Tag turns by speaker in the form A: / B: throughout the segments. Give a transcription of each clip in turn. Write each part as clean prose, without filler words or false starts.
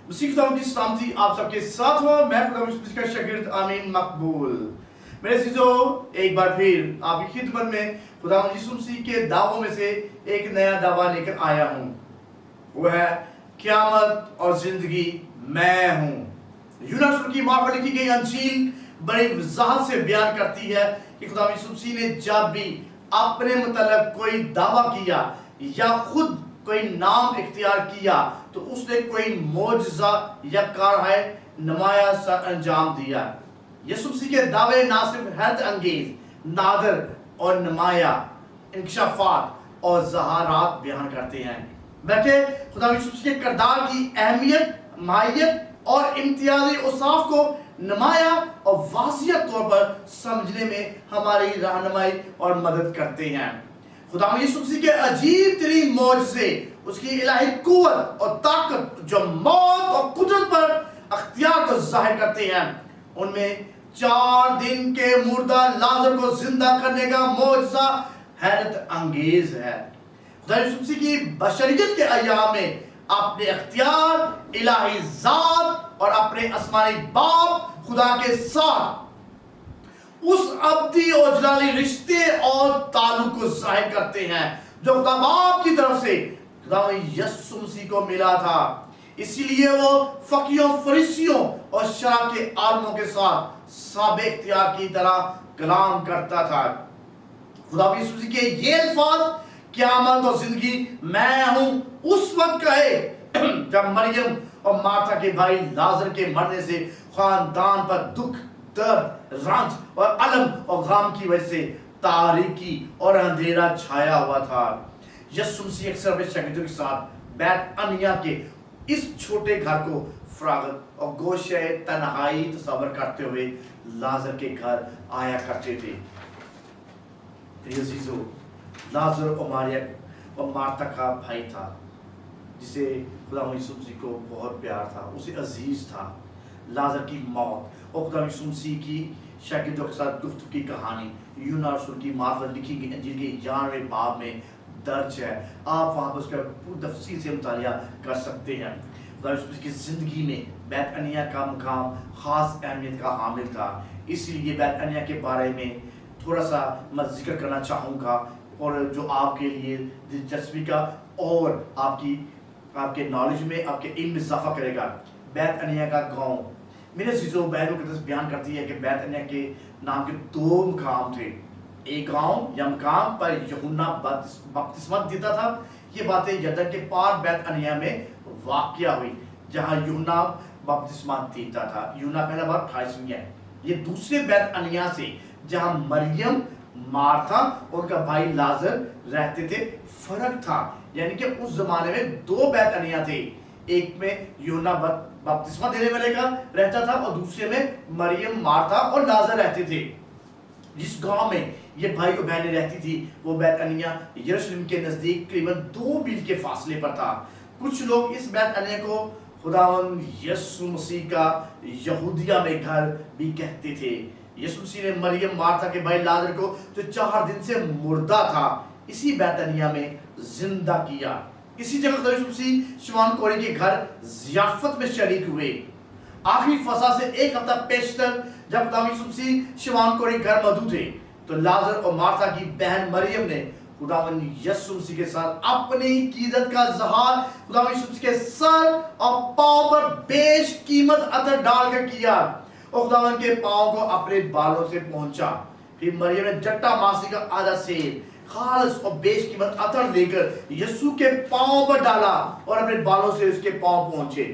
A: مسیح خدا کی سلامتی آپ سب کے ساتھ ہو. میں خدا مسیح کا شاگرد آمین مقبول. میرے عزیزو، ایک بار پھر آپ کی خدمت میں خدا یسوع مسیح کے دعووں میں سے ایک نیا دعویٰ لے کر آیا ہوں. وہ ہے قیامت اور زندگی میں ہوں. یونا رسول کی ماہ پر لکھی گئی انجیل بڑی وضاحت سے بیان کرتی ہے کہ خدا یسوع مسیح نے جب بھی اپنے متعلق کوئی دعویٰ کیا یا خود کوئی نام اختیار کیا تو اس نے کوئی معجزہ یا کارہائے نمایاں سا انجام دیا. یسوع مسیح کے دعوے نہ صرف حیرت انگیز، نادر اور نمایاں انکشافات اور ظہارات بیان کرتے ہیں، بلکہ خدا یسوع مسیح کے کردار کی اہمیت، ماہیت اور امتیازی اوصاف کو نمایاں اور واضح طور پر سمجھنے میں ہماری رہنمائی اور مدد کرتے ہیں. خدا یسوع مسیح کے عجیب ترین معجزے، اس کی الہی قوت اور طاقت جو موت اور قدرت پر اختیار کو ظاہر کرتے ہیں، ان میں 4 دن کے مردہ لازر کو زندہ کرنے کا معجزہ حیرت انگیز ہے. خدا یسوع مسیح کی بشریت کے ایام میں اپنے اختیار، الہی ذات اور اپنے آسمانی باپ خدا کے ساتھ اس ابدی اور جلالی رشتے اور تعلق کو ظاہر کرتے ہیں جو خدا باپ کی طرف سے خدا یسوع مسیح کو ملا تھا. اسی لیے وہ فقیوں، فریسیوں اور شرع کے عالموں کے ساتھ سابق اختیار کی طرح کلام کرتا تھا. خدا یسوع مسیح کے یہ الفاظ قیامت اور زندگی میں ہوں اس وقت کہے جب مریم اور مارتھا کے بھائی لازر کے مرنے سے خاندان پر دکھ، درد، رنج اور الم اور غم کی وجہ سے تاریکی اور اندھیرا چھایا ہوا تھا. یسوع مسیح اکثر اپنے شاگردوں کے ساتھ بیت عنیہ کے اس چھوٹے گھر کو فراغت اور گوشہ تنہائی تصور کرتے ہوئے لازر کے گھر آیا کرتے تھے. عزیزو، لازر اور مریم اور مارتھا کا بھائی تھا جسے خدا یسوع مسیح کو بہت پیار تھا، اسے عزیز تھا. لازر کی موت اور خدا یسوع مسیح کی شاگردوں کے ساتھ گفتگو کی کہانی یونا رسول کی معرفت لکھی گئی انجیل کے 11ویں باب میں درج ہے. آپ وہاں پر اس کا پوری تفصیل سے مطالعہ کر سکتے ہیں. خدا یسوع مسیح کی زندگی میں بیت عنیہ کا مقام خاص اہمیت کا حامل تھا. اسی لیے بیت عنیہ کے بارے میں تھوڑا سا میں ذکر کرنا چاہوں گا اور جو آپ کے لیے دلچسپی کا اور آپ کے نالج میں، آپ کے علم میں اضافہ کرے گا. بیت عنیہ کا گاؤں، میرے عزیزو، بائبل مقدس بیان کرتی ہے کہ بیت عنیہ کے نام کے 2 مقام تھے. ایک گاؤں یا مقام پر یوحنا بپتسمہ دیتا تھا. یہ باتیں یردن کے پار بیت عنیہ میں واقع ہوئی جہاں یوحنا بپتسمہ دیتا تھا. یوحنا پہلا بار 28 ہے. یہ دوسرے بیت عنیہ سے جہاں مریم، مارتھا اور ان کا بھائی لازر رہتے تھے فرق تھا. یعنی کہ اس زمانے میں 2 بیت عنیہ تھے. ایک میں یوحنا بپتسمہ دینے والے کا رہتا تھا اور دوسرے میں مریم، مارتھا اور لازر رہتے تھے. جس گاؤں میں یہ بھائی اور بہنیں رہتی تھی وہ بیت عنیہ یروشلم کے نزدیک تقریباً 2 میل کے فاصلے پر تھا. کچھ لوگ اس بیت عنیہ کو خداوند یسوع مسیح کا یہودیہ میں گھر بھی کہتے تھے. یسوع مسیح نے مریم، مارتھا کے بھائی لازر کو جو 4 دن سے مردہ تھا اسی بیت عنیہ میں زندہ کیا. اسی جگہ خدا یسوع مسیح شمعون کوری کے گھر ضیافت میں شریک ہوئے. آخری فصح سے 1 ہفتہ پیشتر جب خدا یسوع مسیح شمعون کوری کے گھر موجود تھے تو لازر اور مارتھا کی بہن مریم نے خداوند یسوع مسیح کے ساتھ اپنی عقیدت کا اظہار خدا یسوع مسیح کے سر اور پاؤں پر بیش قیمت عطر ڈال کر کیا اور خداوند کے پاؤں کو اپنے بالوں سے پہنچا. پھر مریم نے جٹا ماسی کا آدھا سیر خالص اور بیش قیمت عطر لے کر یسوع کے پاؤں پر ڈالا اور اپنے بالوں سے اس کے پاؤں پہنچے.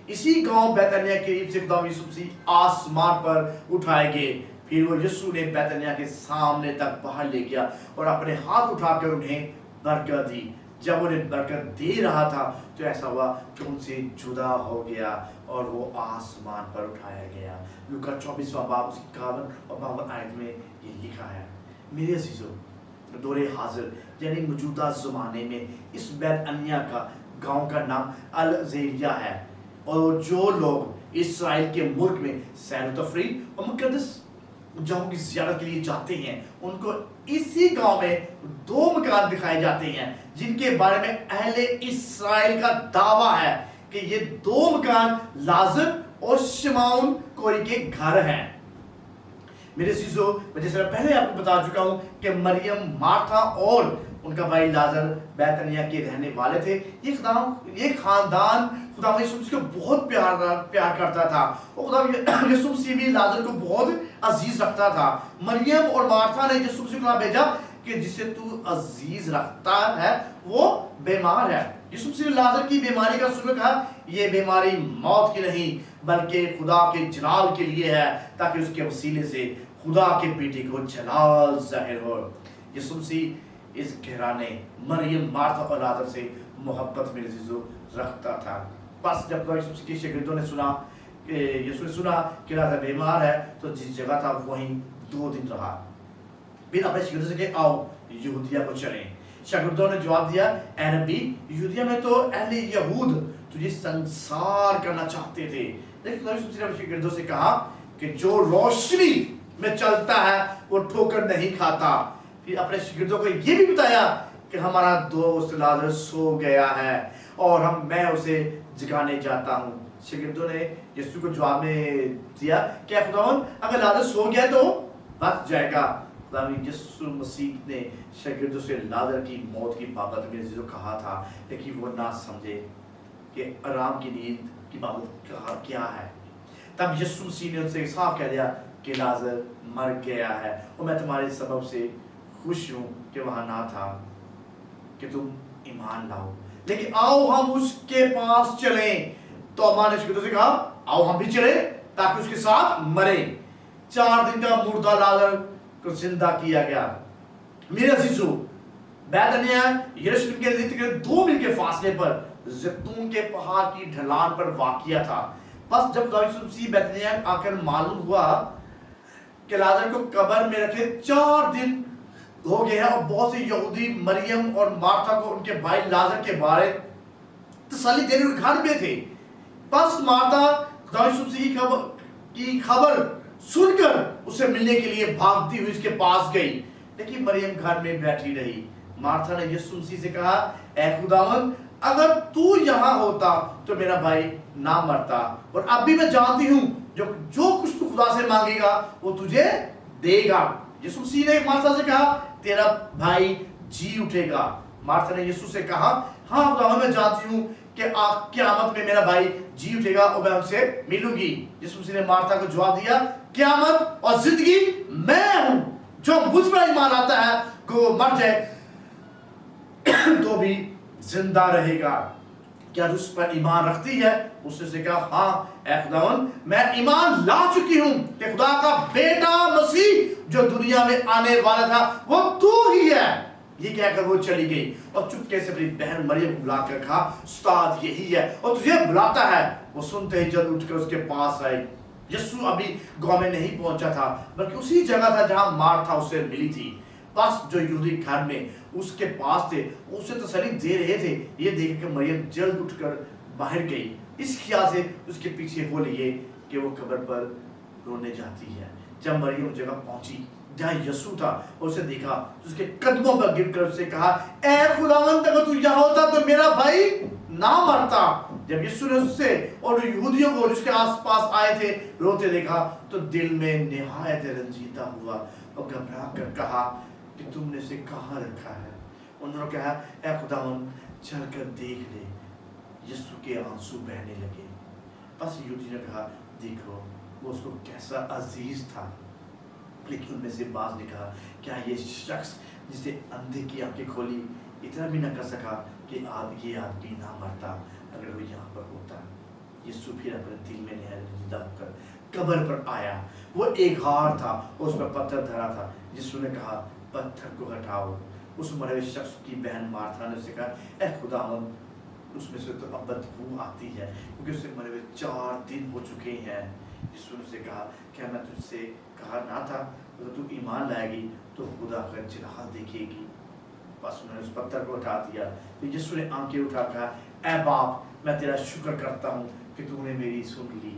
A: اسی گاؤں بیت عنیہ کے قریب سے خدا یسوع مسیح آسمان پر اٹھائے گئے. پھر وہ یسوع نے بیت عنیہ کے سامنے تک باہر لے گیا اور اپنے ہاتھ اٹھا کر انہیں برکت دی. جب انہیں برکت دے رہا تھا تو ایسا ہوا کہ ان سے جدا ہو گیا اور وہ آسمان پر اٹھایا گیا. لوکا 24واں باب اس کی 51 اور 52 آیت میں یہ لکھا ہے. میرے عزیزو، دور حاضر یعنی موجودہ زمانے میں اس بیت عنیہ کا گاؤں کا نام الزیریہ ہے اور جو لوگ اسرائیل کے ملک میں سیر و تفریح اور مقدس جگہوں کی زیارت کے لیے جاتے ہیں ان کو اسی گاؤں میں 2 مکان دکھائے جاتے ہیں جن کے بارے میں اہل اسرائیل کا دعویٰ ہے کہ یہ دو مکان لازر اور شمعون کوری کے گھر ہیں۔ میرے عزیزو، میں جیسے پہلے آپ کو بتا چکا ہوں کہ مریم، مارتھا اور ان کا بھائی لازر بیت عنیہ کے رہنے والے تھے۔ یہ خاندان خدا یسوع مسیح کو بہت پیار کرتا تھا، اور خدا یسوع مسیح بھی لازر کو بہت عزیز رکھتا تھا۔ مریم اور مارتھا نے یسوع مسیح کو بھیجا کہ جسے تو عزیز رکھتا ہے وہ بیمار ہے۔ یسوع مسیح نے لازر کی بیماری کا سن کہا یہ بیماری موت کی نہیں بلکہ خدا کے جلال کے لیے ہے، تاکہ اس کے وسیلے سے خدا کے بیٹے کو جلال ظاہر ہو۔ یسوع مسیح اس گھرانے مریم، مارتھا اور لازر سے محبت میں عزیزو رکھتا تھا۔ بس جب یسوع مسیح کے شاگردوں نے سنا کہ یسوع نے سنا کہ لازر بیمار ہے تو جس جگہ تھا وہیں 2 دن رہا۔ پھر اپنے شاگردوں سے کہ آؤ یہودیہ کو چلیں۔ شاگردوں نے جواب دیا اے نبی، یہودیہ میں تو اہل یہود تجھے سنسار کرنا چاہتے تھے، لیکن یسوع مسیح نے اپنے شاگردوں سے کہا کہ جو روشنی میں چلتا ہے وہ ٹھوکر نہیں کھاتا۔ پھر اپنے شاگردوں کو یہ بھی بتایا کہ ہمارا دوست لازر سو گیا ہے اور میں اسے جگانے جاتا ہوں۔ شاگردوں نے یسوع کو جواب میں دیا کہ خداوند اگر لازر سو گیا تو بچ جائے گا۔ یسوع مسیح نے شاگردوں سے لازر کی موت کی بابت میں جو کہا تھا، لیکن وہ نہ سمجھے کہ آرام کی نیند کی بابت کیا ہے۔ تب یسوع مسیح نے ان سے صاف کہہ دیا کہ لازر مر گیا ہے اور میں تمہارے سبب سے خوش ہوں کہ وہاں نہ تھا کہ تم ایمان لاؤ، لیکن آؤ ہم اس کے پاس چلیں۔ تو اماں نے شاگردوں سے کہا آؤ ہم بھی چلیں تاکہ اس کے ساتھ مریں۔ 4 دن کا مردہ لازر کو زندہ کیا گیا۔ میرے عزیزو، بیت عنیہ یروشلم کے نزدیک 2 میل کے فاصلے پر زیتون کے پہاڑ کی ڈھلان پر واقع تھا۔ بس جب یسوع مسیح بیت عنیہ آ کر معلوم ہوا کہ لازر کو قبر میں رکھے 4 دن ہو گئے ہیں اور بہت سے یہودی مریم اور مارتھا کو ان کے بھائی لازر کے بارے تسلی دینے کے گھر میں تھے۔ بس مارتھا یسوع مسیح کی خبر سن کر اسے ملنے کے لیے بھاگتی ہوئی اس کے پاس گئی، لیکن مریم گھر میں بیٹھی رہی۔ مارتھا نے یسوع مسیح سے کہا اے خداوند اگر تو یہاں ہوتا تو میرا بھائی نہ مرتا، اور اب بھی میں جانتی ہوں جو کچھ تو خدا سے مانگے گا وہ تجھے دے گا۔ یسوع مسیح نے مارتھا سے کہا تیرا بھائی جی اٹھے گا۔ مارتھا نے یسوع سے کہا ہاں خداوند میں جانتی ہوں کہ قیامت میں میرا بھائی جی اٹھے گا اور میں ان سے ملوں گی۔ یسوع مسیح نے مارتھا کو جواب دیا قیامت اور زندگی میں ہوں، جو مجھ پر ایمان آتا ہے کہ وہ مر جائے تو بھی زندہ رہے گا۔ کیا اس پر ایمان رکھتی ہے؟ اس نے کہا ہاں اے خداوند میں ایمان لا چکی ہوں کہ خدا کا بیٹا مسیح جو دنیا میں آنے والا تھا وہ تو ہی ہے۔ یہ کہہ کر وہ چلی گئی اور چپکے سے اپنی بہن مریم کو بلا کر کہا استاد یہی ہے اور تجھے بلاتا ہے۔ وہ سنتے ہی جلد اٹھ کر اس کے پاس آئی۔ یسوع ابھی گاؤں میں نہیں پہنچا تھا بلکہ اسی جگہ تھا جہاں مارتھا اس سے ملی تھی۔ بس جو یہودی گھر میں اس کے پاس تھے اسے تسلی دے رہے تھے۔ یہ دیکھ کر مریم جلد اٹھ کر باہر گئی، اس خیال سے اس کے پیچھے ہو لیے کہ وہ قبر پر رونے جاتی ہے۔ جب مریم اس جگہ پہنچی جہاں یسوع تھا اور اسے دیکھا تو اس کے قدموں پر گر کر اسے کہا اے خداوند اگر تو یہاں ہوتا تو میرا بھائی نہ مرتا۔ جب یسوع نے اس سے اور یہودیوں کو جس کے آس پاس آئے تھے روتے دیکھا تو دل میں نہایت رنجیدہ ہوا اور گھبرا کر کہا کہ تم نے اسے کہاں رکھا ہے؟ انہوں نے کہا اے خداوند چل کر دیکھ لے۔ یسوع کے آنسو بہنے لگے۔ بس یہودی نے کہا دیکھو وہ اس کو کیسا عزیز تھا، لیکن ان میں سے بعض نے کہا کیا یہ شخص جسے اندھے کی آنکھیں کھولی اتنا بھی نہ کر سکا کہ یہ آدمی نہ مرتا اگر وہ یہاں پر ہوتا۔ یسوع پھر اپنے دل میں نہایت رنجیدہ ہو کر قبر پر آیا۔ وہ ایک غار تھا اور اس پر پتھر دھرا تھا۔ یسوع نے کہا پتھر کو ہٹاؤ۔ اس مرے ہوئے شخص کی بہن مارتھا نے اسے کہا اے خداوند اس میں سے تو اب بدبو آتی ہے کیونکہ اس سے مرے ہوئے 4 دن ہو چکے ہیں۔ یسوع نے اسے کہا کیا میں تجھ سے کہا نہ تھا اگر تو ایمان لائے گی تو خدا کا جلال دیکھے گی۔ بس انہوں نے اس پتھر کو ہٹا دیا۔ پھر یسوع نے آنکھیں اٹھا کہا اے باپ میں تیرا شکر کرتا ہوں کہ تو نے میری سن لی،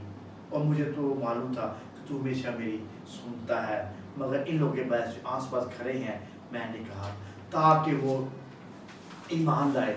A: اور مجھے تو معلوم تھا کہ تو ہمیشہ میری سنتا ہے، مگر ان لوگوں کے پاس آس پاس کھڑے ہیں میں نے کہا تاکہ وہ ایمان لائے۔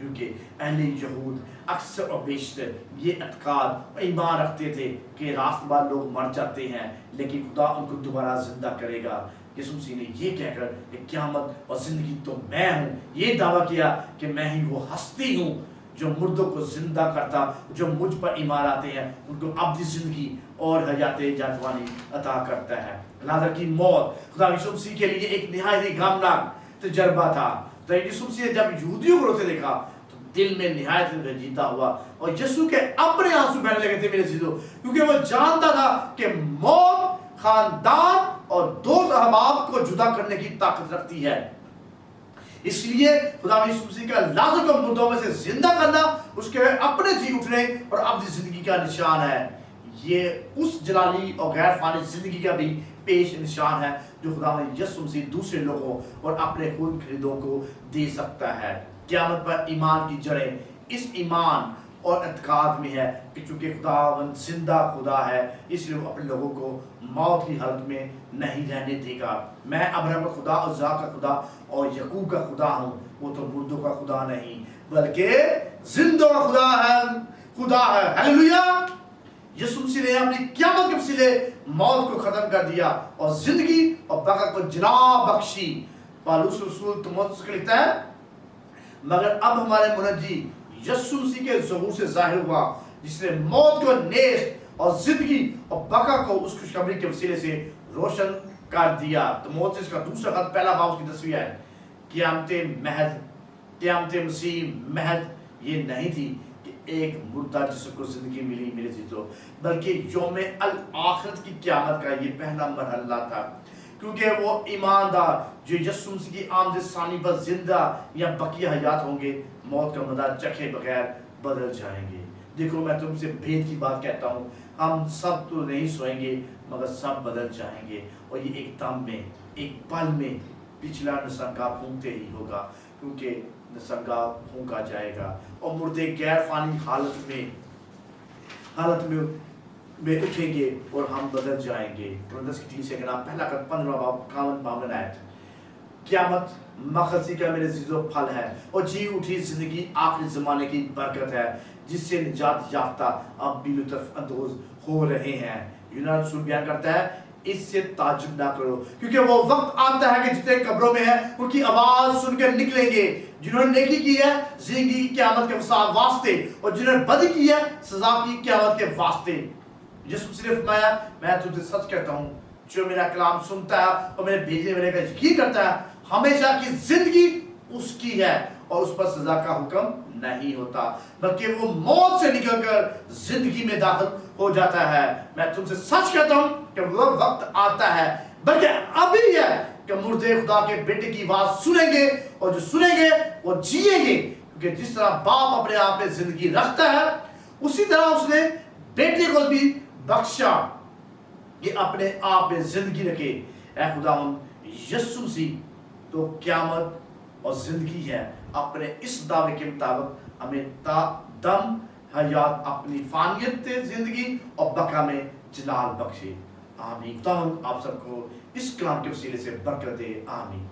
A: کیونکہ اہل یہود اکثر اور بیشتر یہ اعتقاد اور ایمان رکھتے تھے کہ راست بعد لوگ مر جاتے ہیں لیکن خدا ان کو دوبارہ زندہ کرے گا۔ یسوع مسیح نے یہ کہہ کر کہ قیامت اور زندگی تو میں ہوں، یہ دعویٰ کیا کہ میں ہی وہ ہستی ہوں جو مردوں کو زندہ کرتا، جو مجھ پر ایمان آتے ہیں ان کو ابدی زندگی اور حیات جاودانی عطا کرتا ہے۔ لازر کی موت خدا یسوع مسیح کے لیے ایک نہایت ہی غمناک تجربہ تھا۔ تو یسوع مسیح نے جب یہودیوں کو روتے دیکھا تو دل میں نہایت رنجیدہ ہوا اور یسوع کے اپنے آنسو بہنے لگے تھے میرے عزیزو، کیونکہ وہ جانتا تھا کہ موت خاندان اور دوست احباب کو جدا کرنے کی طاقت رکھتی ہے۔ اس لیے خدا یسوع مسیح کا لازر کو مردوں میں سے زندہ کرنا اس کے اپنے جی اٹھنے اور ابدی زندگی کا نشان ہے۔ یہ اس جلالی اور غیر فانی زندگی کا بھی پیش نشان ہے جو خدا یسوع مسیح دوسرے لوگوں اور اپنے خون خریدوں کو دے سکتا ہے۔ قیامت پر ایمان کی جڑیں اس ایمان اور اعتقاد میں ہے کہ چونکہ خداوند زندہ خدا ہے اس لیے وہ اپنے لوگوں کو موت کی حالت میں نہیں رہنے دے گا۔ میں ابراہیم کا خدا، اسحاق کا خدا اور یعقوب کا خدا ہوں، وہ تو مردوں کا خدا نہیں بلکہ زندوں کا خدا ہے۔ ہلیلویا! یسوع مسیح نے اپنی قیامت کے وسیلے موت کو ختم کر دیا اور زندگی اور بقا کو جلا بخشی۔ پالوس رسول تیموتھیوس کو لکھتا ہے مگر اب ہمارے منجی یسوع مسیح کے ظہور سے ظاہر ہوا جس نے موت کو نیست اور زندگی اور بقا کو اس خوشخبری کے وسیلے سے روشن کر دیا۔ تیموتھیوس کا دوسرا خط پہلا باب اس کی 10ویں ہے۔ قیامت مسیح محض یہ نہیں تھی کہ ایک مردہ جسم کو زندگی ملی میرے عزیزو، بلکہ یوم الآخرت کی قیامت کا یہ پہلا مرحلہ تھا، کیونکہ وہ ایماندار جو یسوع مسیح کی آمد ثانی پر زندہ یا بقیہ حیات ہوں گے موت کا مزہ چکھے بغیر بدل جائیں گے۔ دیکھو میں تم سے بھید کی بات کہتا ہوں، ہم سب تو نہیں سوئیں گے مگر سب بدل جائیں گے، اور یہ ایک دم میں ایک پل میں پچھلا نسنگا پھونکتے ہی ہوگا، کیونکہ نسنگا پھونکا جائے گا اور مردے غیر فانی حالت میں اٹھیں گے اور ہم بدل جائیں گے۔ پرندس کی سے کہنا پہلا خط 15 باب 51 آیت۔ قیامت مخلصی کا میرے عزیزو پھل ہے اور جی اٹھی زندگی آخری زمانے کی برکت ہے جس سے نجات یافتہ اب بھی لطف اندوز ہو رہے ہیں۔ یونان رسول بیان کرتا ہے اس سے تعجب نہ کرو کیونکہ وہ وقت آتا ہے کہ جتنے قبروں میں ہیں ان کی آواز سن کر نکلیں گے، جنہوں نے نیکی کی ہے زندگی کی قیامت کے واسطے اور جنہوں نے بدی کی ہے سزا کی قیامت کے واسطے۔ یسوع صرف میں تجھ سے سچ کہتا ہوں جو میرا کلام سنتا ہے اور میرے بھیجنے والے کا یقین کرتا ہے ہمیشہ کی زندگی اس کی ہے اور اس پر سزا کا حکم نہیں ہوتا بلکہ وہ موت سے نکل کر زندگی میں داخل ہو جاتا ہے۔ میں تم سے سچ کہتا ہوں کہ وہ وقت آتا ہے بلکہ ابھی ہے کہ مردے خدا کے بیٹے کی آواز سنیں گے اور جو سنیں گے وہ جیئیں گے، کیونکہ جس طرح باپ اپنے آپ میں زندگی رکھتا ہے اسی طرح اس نے بیٹے کو بھی بخشا کہ اپنے آپ میں زندگی رکھے۔ اے خداوند یسوع مسیح تو قیامت اور زندگی ہے، اپنے اس دعوے کے مطابق ہمیں تا دم حیات اپنی فانیت زندگی اور بقا میں جلال بخشے۔ آمین۔ خداوند آپ سب کو اس کلام کے وسیلے سے برکت دے۔ آمین۔